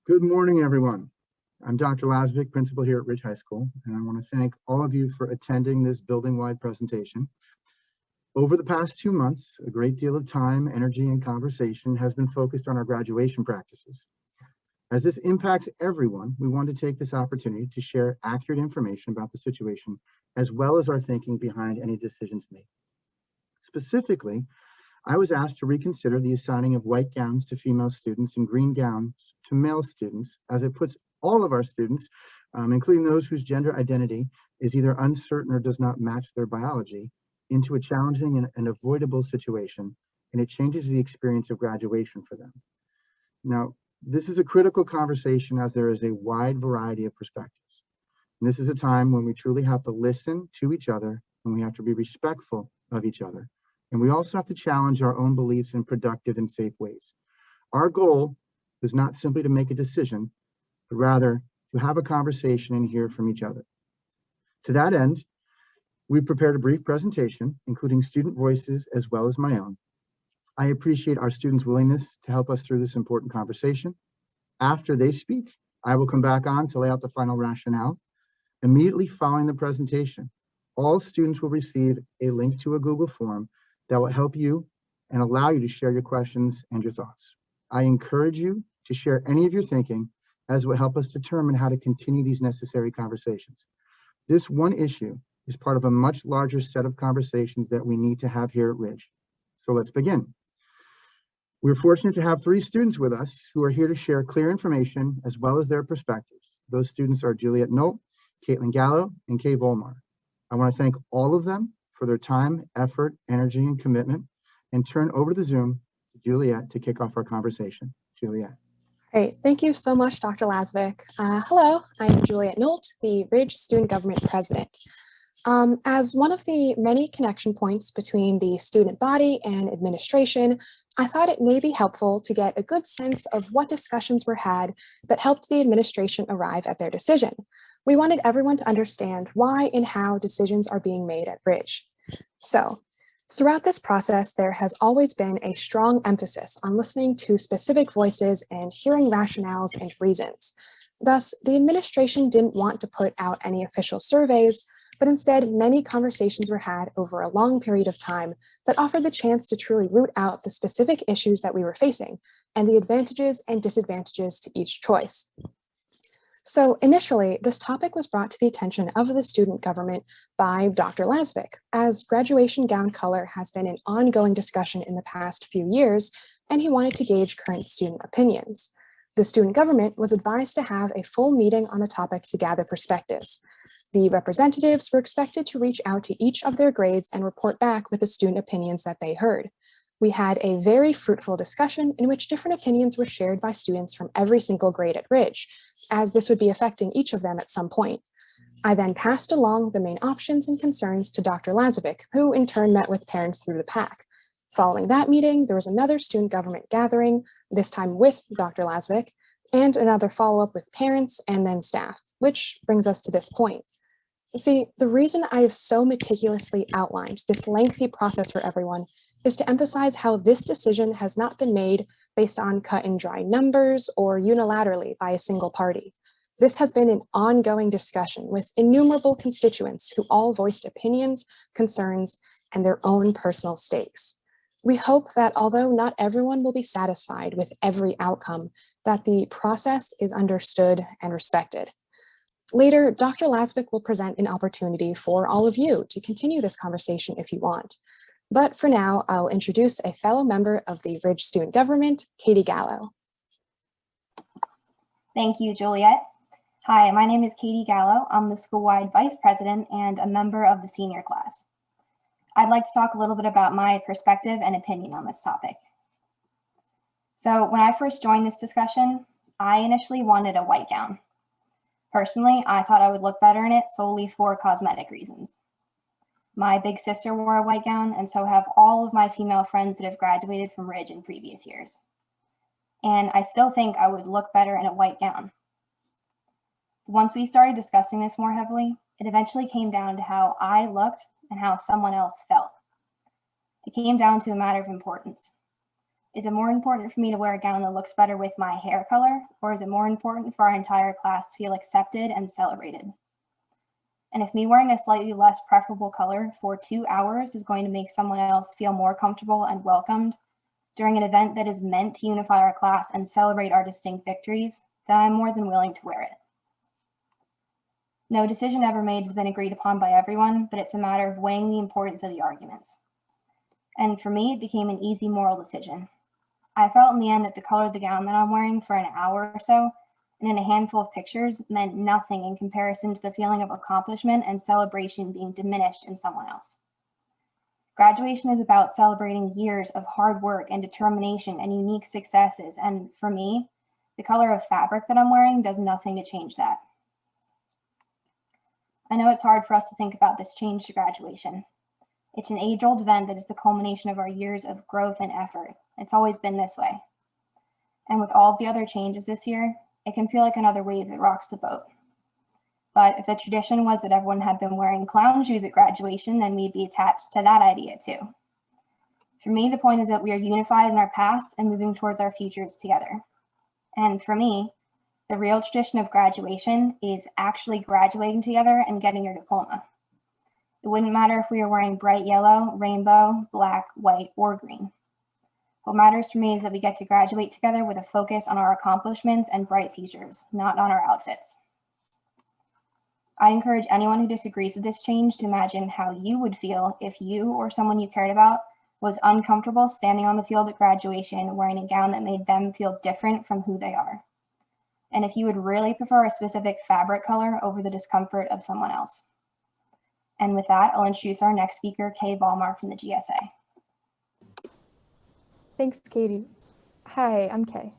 Good morning, everyone. I'm Dr. Lasvik, principal here at Ridge High School, and I want to thank all of you for attending this building-wide presentation. Over the past 2 months, a great deal of time, energy, and conversation has been focused on our graduation practices. As this impacts everyone, we want to take this opportunity to share accurate information about the situation, as well as our thinking behind any decisions made. Specifically, I was asked to reconsider the assigning of white gowns to female students and green gowns to male students, as it puts all of our students, including those whose gender identity is either uncertain or does not match their biology, into a challenging and avoidable situation, and it changes the experience of graduation for them. Now, this is a critical conversation as there is a wide variety of perspectives. And this is a time when we truly have to listen to each other, and we have to be respectful of each other. And we also have to challenge our own beliefs in productive and safe ways. Our goal is not simply to make a decision, but rather to have a conversation and hear from each other. To that end, we prepared a brief presentation, including student voices as well as my own. I appreciate our students' willingness to help us through this important conversation. After they speak, I will come back on to lay out the final rationale. Immediately following the presentation, all students will receive a link to a Google form that will help you and allow you to share your questions and your thoughts. I encourage you to share any of your thinking, as will help us determine how to continue these necessary conversations. This one issue is part of a much larger set of conversations that we need to have here at Ridge. So let's begin. We're fortunate to have 3 students with us who are here to share clear information as well as their perspectives. Those students are Juliet Nolt, Caitlin Gallo, and Kay Volmar. I want to thank all of them for their time, effort, energy, and commitment, and turn over the Zoom to Juliet to kick off our conversation. Juliet. Great. Thank you so much, Dr. Lasvik. Hello, I'm Juliet Nolt, the Ridge Student Government President. As one of the many connection points between the student body and administration, I thought it may be helpful to get a good sense of what discussions were had that helped the administration arrive at their decision. We wanted everyone to understand why and how decisions are being made at Ridge. So, throughout this process, there has always been a strong emphasis on listening to specific voices and hearing rationales and reasons. Thus, the administration didn't want to put out any official surveys, but instead many conversations were had over a long period of time that offered the chance to truly root out the specific issues that we were facing and the advantages and disadvantages to each choice. So initially, this topic was brought to the attention of the student government by Dr. Lasvik, as graduation gown color has been an ongoing discussion in the past few years, and he wanted to gauge current student opinions. The student government was advised to have a full meeting on the topic to gather perspectives. The representatives were expected to reach out to each of their grades and report back with the student opinions that they heard. We had a very fruitful discussion in which different opinions were shared by students from every single grade at Ridge, as this would be affecting each of them at some point. I then passed along the main options and concerns to Dr. Lasvik, who in turn met with parents through the PAC. Following that meeting, there was another student government gathering, this time with Dr. Lasvik, and another follow-up with parents and then staff, which brings us to this point. See, the reason I have so meticulously outlined this lengthy process for everyone is to emphasize how this decision has not been made based on cut and dry numbers or unilaterally by a single party. This has been an ongoing discussion with innumerable constituents who all voiced opinions, concerns, and their own personal stakes. We hope that although not everyone will be satisfied with every outcome, that the process is understood and respected. Later, Dr. Lasvik will present an opportunity for all of you to continue this conversation if you want. But for now, I'll introduce a fellow member of the Ridge Student Government, Katie Gallo. Thank you, Juliet. Hi, my name is Katie Gallo. I'm the school-wide vice president and a member of the senior class. I'd like to talk a little bit about my perspective and opinion on this topic. So when I first joined this discussion, I initially wanted a white gown. Personally, I thought I would look better in it solely for cosmetic reasons. My big sister wore a white gown, and so have all of my female friends that have graduated from Ridge in previous years. And I still think I would look better in a white gown. Once we started discussing this more heavily, it eventually came down to how I looked and how someone else felt. It came down to a matter of importance. Is it more important for me to wear a gown that looks better with my hair color, or is it more important for our entire class to feel accepted and celebrated? And if me wearing a slightly less preferable color for 2 hours is going to make someone else feel more comfortable and welcomed during an event that is meant to unify our class and celebrate our distinct victories, then I'm more than willing to wear it. No decision ever made has been agreed upon by everyone, but it's a matter of weighing the importance of the arguments. And for me, it became an easy moral decision. I felt in the end that the color of the gown that I'm wearing for an hour or so, and in a handful of pictures, meant nothing in comparison to the feeling of accomplishment and celebration being diminished in someone else. Graduation is about celebrating years of hard work and determination and unique successes, and for me, the color of fabric that I'm wearing does nothing to change that. I know it's hard for us to think about this change to graduation. It's an age-old event that is the culmination of our years of growth and effort. It's always been this way. And with all of the other changes this year, it can feel like another wave that rocks the boat. But if the tradition was that everyone had been wearing clown shoes at graduation, then we'd be attached to that idea too. For me, the point is that we are unified in our past and moving towards our futures together. And for me, the real tradition of graduation is actually graduating together and getting your diploma. It wouldn't matter if we were wearing bright yellow, rainbow, black, white, or green. What matters for me is that we get to graduate together with a focus on our accomplishments and bright futures, not on our outfits. I encourage anyone who disagrees with this change to imagine how you would feel if you or someone you cared about was uncomfortable standing on the field at graduation wearing a gown that made them feel different from who they are. And if you would really prefer a specific fabric color over the discomfort of someone else. And with that, I'll introduce our next speaker, Kay Ballmar from the GSA. Thanks, Katie. Hi, I'm Kay.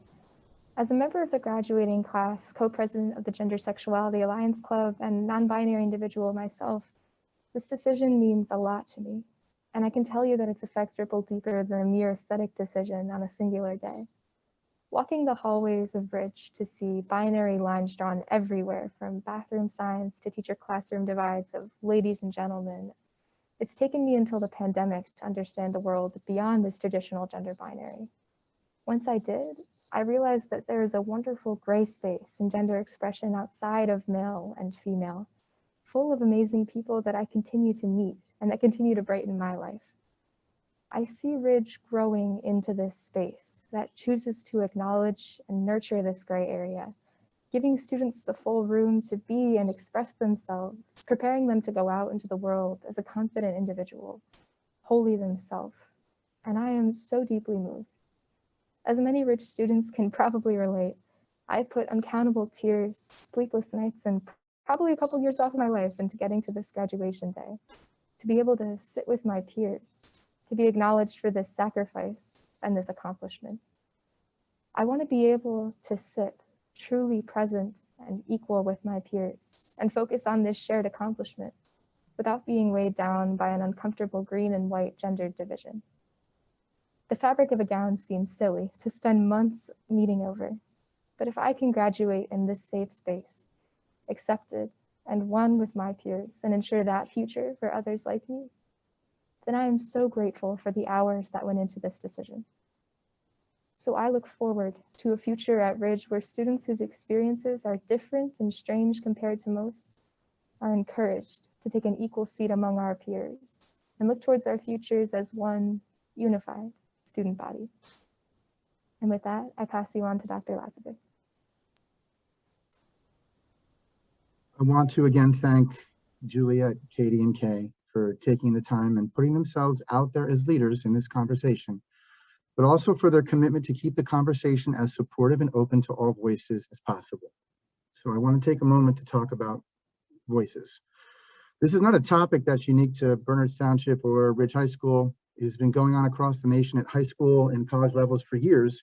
As a member of the graduating class, co-president of the Gender Sexuality Alliance Club, and non-binary individual myself, this decision means a lot to me. And I can tell you that its effects ripple deeper than a mere aesthetic decision on a singular day. Walking the hallways of Ridge to see binary lines drawn everywhere, from bathroom signs to teacher classroom divides of ladies and gentlemen, it's taken me until the pandemic to understand the world beyond this traditional gender binary. Once I did, I realized that there is a wonderful gray space in gender expression outside of male and female, full of amazing people that I continue to meet and that continue to brighten my life. I see Ridge growing into this space that chooses to acknowledge and nurture this gray area, giving students the full room to be and express themselves, preparing them to go out into the world as a confident individual, wholly themselves. And I am so deeply moved. As many Ridge students can probably relate, I put uncountable tears, sleepless nights, and probably a couple years off of my life into getting to this graduation day, to be able to sit with my peers, to be acknowledged for this sacrifice and this accomplishment. I want to be able to sit truly present and equal with my peers and focus on this shared accomplishment without being weighed down by an uncomfortable green and white gendered division. The fabric of a gown seems silly to spend months meeting over, but if I can graduate in this safe space, accepted and one with my peers, and ensure that future for others like me, then I am so grateful for the hours that went into this decision. So I look forward to a future at Ridge where students whose experiences are different and strange compared to most are encouraged to take an equal seat among our peers and look towards our futures as one unified student body. And with that, I pass you on to Dr. Lazovic. I want to again thank Juliet, Katie, and Kay for taking the time and putting themselves out there as leaders in this conversation, but also for their commitment to keep the conversation as supportive and open to all voices as possible. So I want to take a moment to talk about voices. This is not a topic that's unique to Bernards Township or Ridge High School. It has been going on across the nation at high school and college levels for years,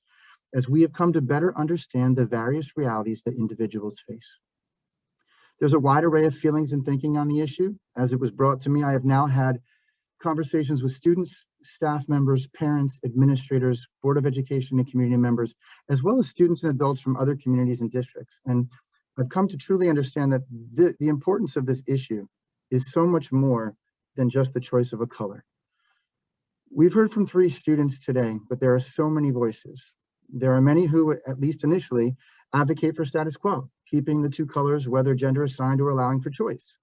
as we have come to better understand the various realities that individuals face. There's a wide array of feelings and thinking on the issue. As it was brought to me, I have now had conversations with students, staff members, parents, administrators, Board of Education and community members, as well as students and adults from other communities and districts. And I've come to truly understand that the importance of this issue is so much more than just the choice of a color. We've heard from 3 students today, but there are so many voices. There are many who, at least initially, advocate for status quo, keeping the 2 colors, whether gender assigned or allowing for choice.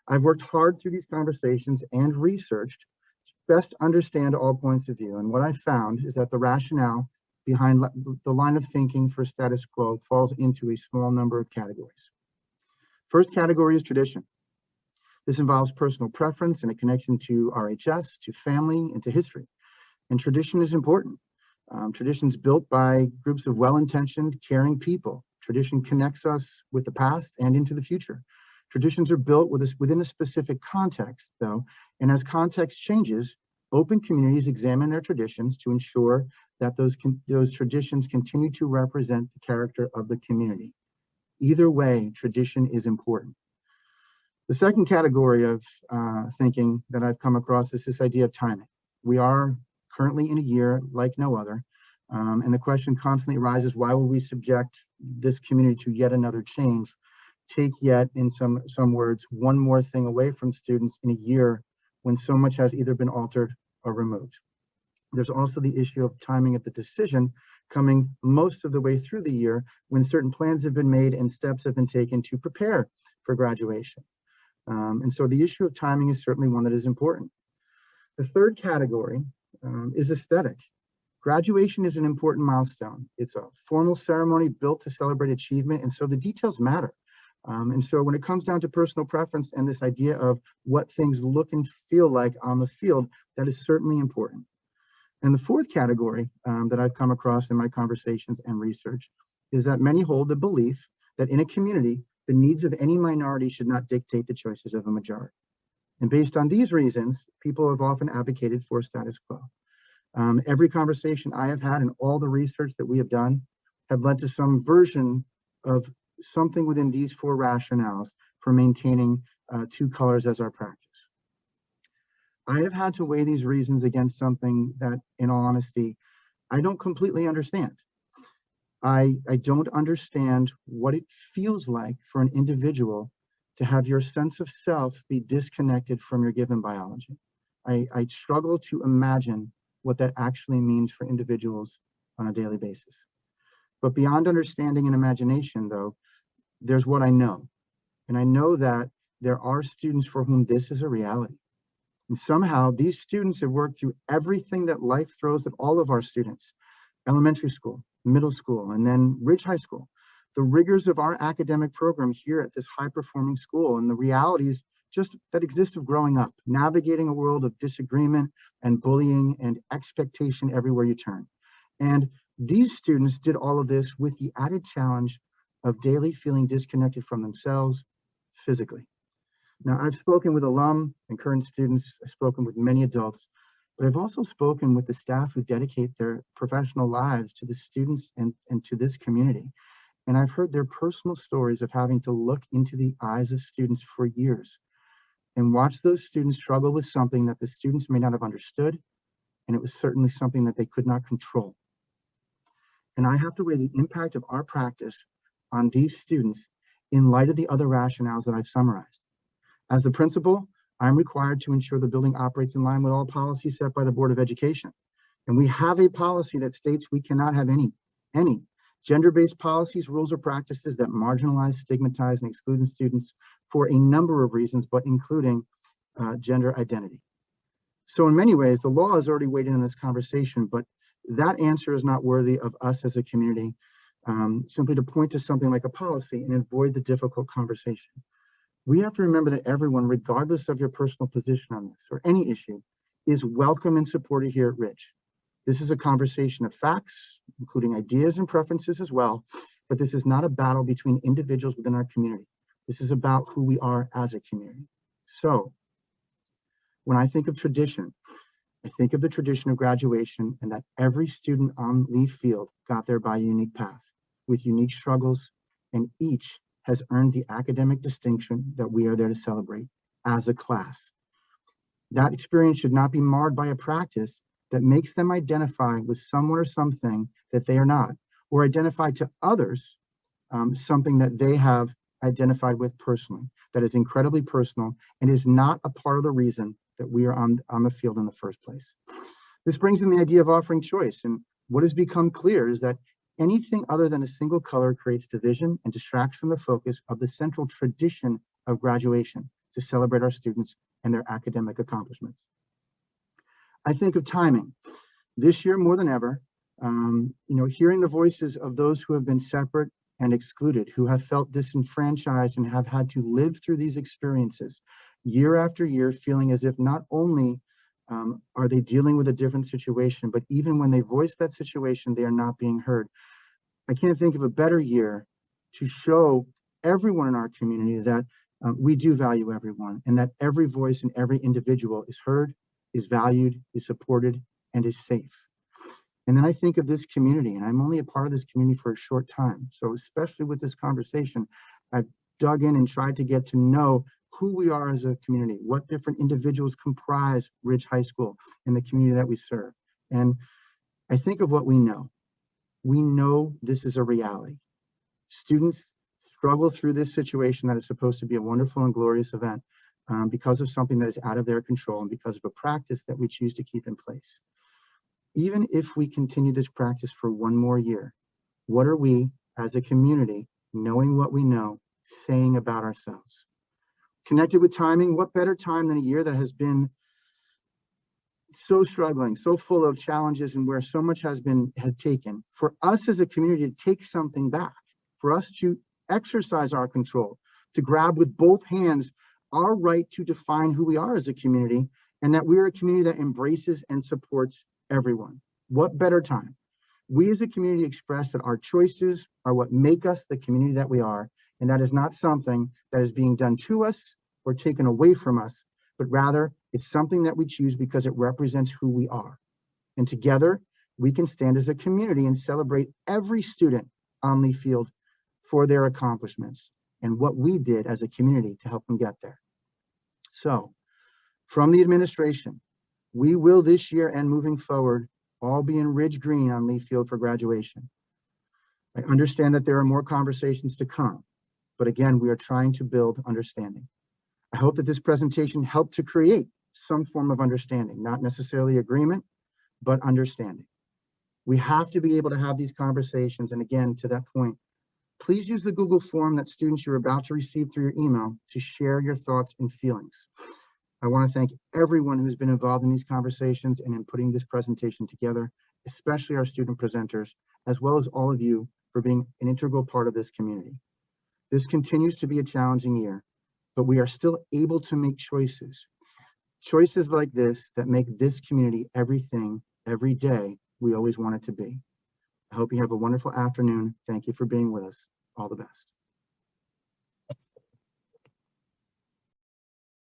I've worked hard through these conversations and researched to best understand all points of view. And what I found is that the rationale behind the line of thinking for status quo falls into a small number of categories. First category is tradition. This involves personal preference and a connection to RHS, to family, and to history. And tradition is important. Traditions built by groups of well-intentioned, caring people. Tradition connects us with the past and into the future. Traditions are built within a specific context, though, and as context changes, open communities examine their traditions to ensure that those traditions continue to represent the character of the community. Either way, tradition is important. The second category of thinking that I've come across is this idea of timing. We are currently in a year like no other, and the question constantly arises, why will we subject this community to yet another change? Take yet, in some words, one more thing away from students in a year when so much has either been altered or removed. There's also the issue of timing of the decision coming most of the way through the year when certain plans have been made and steps have been taken to prepare for graduation. And so the issue of timing is certainly one that is important. The third category is aesthetic. Graduation is an important milestone. It's a formal ceremony built to celebrate achievement, and so the details matter. And so when it comes down to personal preference and this idea of what things look and feel like on the field, that is certainly important. And the fourth category that I've come across in my conversations and research is that many hold the belief that in a community, the needs of any minority should not dictate the choices of a majority. And based on these reasons, people have often advocated for status quo. Every conversation I have had and all the research that we have done have led to some version of something within these 4 rationales for maintaining 2 colors as our practice. I have had to weigh these reasons against something that, in all honesty, I don't completely understand. I don't understand what it feels like for an individual to have your sense of self be disconnected from your given biology. I struggle to imagine what that actually means for individuals on a daily basis. But beyond understanding and imagination, though, there's what I know. And I know that there are students for whom this is a reality. And somehow these students have worked through everything that life throws at all of our students, elementary school, middle school, and then Ridge High School. The rigors of our academic program here at this high-performing school and the realities just that exist of growing up, navigating a world of disagreement and bullying and expectation everywhere you turn. And these students did all of this with the added challenge of daily feeling disconnected from themselves physically. Now, I've spoken with alum and current students, I've spoken with many adults, but I've also spoken with the staff who dedicate their professional lives to the students and to this community. And I've heard their personal stories of having to look into the eyes of students for years and watch those students struggle with something that the students may not have understood, and it was certainly something that they could not control. And I have to weigh the impact of our practice on these students in light of the other rationales that I've summarized. As the principal, I'm required to ensure the building operates in line with all policies set by the Board of Education. And we have a policy that states we cannot have any gender-based policies, rules, or practices that marginalize, stigmatize, and exclude students for a number of reasons, but including gender identity. So in many ways, the law has already weighed in on this conversation, but that answer is not worthy of us as a community, simply to point to something like a policy and avoid the difficult conversation. We have to remember that everyone, regardless of your personal position on this or any issue, is welcome and supported here at Ridge. This is a conversation of facts, including ideas and preferences as well, but this is not a battle between individuals within our community. This is about who we are as a community. So when I think of tradition, I think of the tradition of graduation and that every student on Lee Field got there by a unique path with unique struggles, and each has earned the academic distinction that we are there to celebrate as a class. That experience should not be marred by a practice that makes them identify with someone or something that they are not, or identify to others something that they have identified with personally, that is incredibly personal and is not a part of the reason that we are on the field in the first place. This brings in the idea of offering choice, and what has become clear is that anything other than a single color creates division and distracts from the focus of the central tradition of graduation to celebrate our students and their academic accomplishments. I think of timing. This year more than ever, hearing the voices of those who have been separate and excluded, who have felt disenfranchised and have had to live through these experiences year after year, feeling as if not only are they dealing with a different situation, but even when they voice that situation, they are not being heard. I can't think of a better year to show everyone in our community that we do value everyone, and that every voice and every individual is heard, is valued, is supported, and is safe. And then I think of this community, and I'm only a part of this community for a short time. So especially with this conversation, I've dug in and tried to get to know who we are as a community, what different individuals comprise Ridge High School and the community that we serve. And I think of what we know. We know this is a reality. Students struggle through this situation that is supposed to be a wonderful and glorious event because of something that is out of their control and because of a practice that we choose to keep in place. Even if we continue this practice for one more year, what are we as a community, knowing what we know, saying about ourselves? Connected with timing, what better time than a year that has been so struggling, so full of challenges, and where so much had taken for us as a community to take something back, for us to exercise our control, to grab with both hands our right to define who we are as a community, and that we're a community that embraces and supports everyone. What better time? We as a community express that our choices are what make us the community that we are, and that is not something that is being done to us or taken away from us, but rather it's something that we choose because it represents who we are. And together, we can stand as a community and celebrate every student on Lee Field for their accomplishments and what we did as a community to help them get there. So, from the administration, we will this year and moving forward all be in Ridge Green on Lee Field for graduation. I understand that there are more conversations to come, but again, we are trying to build understanding. I hope that this presentation helped to create some form of understanding, not necessarily agreement, but understanding. We have to be able to have these conversations. And again, to that point, please use the Google form that students you're about to receive through your email to share your thoughts and feelings. I want to thank everyone who's been involved in these conversations and in putting this presentation together, especially our student presenters, as well as all of you for being an integral part of this community. This continues to be a challenging year, but we are still able to make choices. Choices like this that make this community everything, every day, we always want it to be. I hope you have a wonderful afternoon. Thank you for being with us. All the best.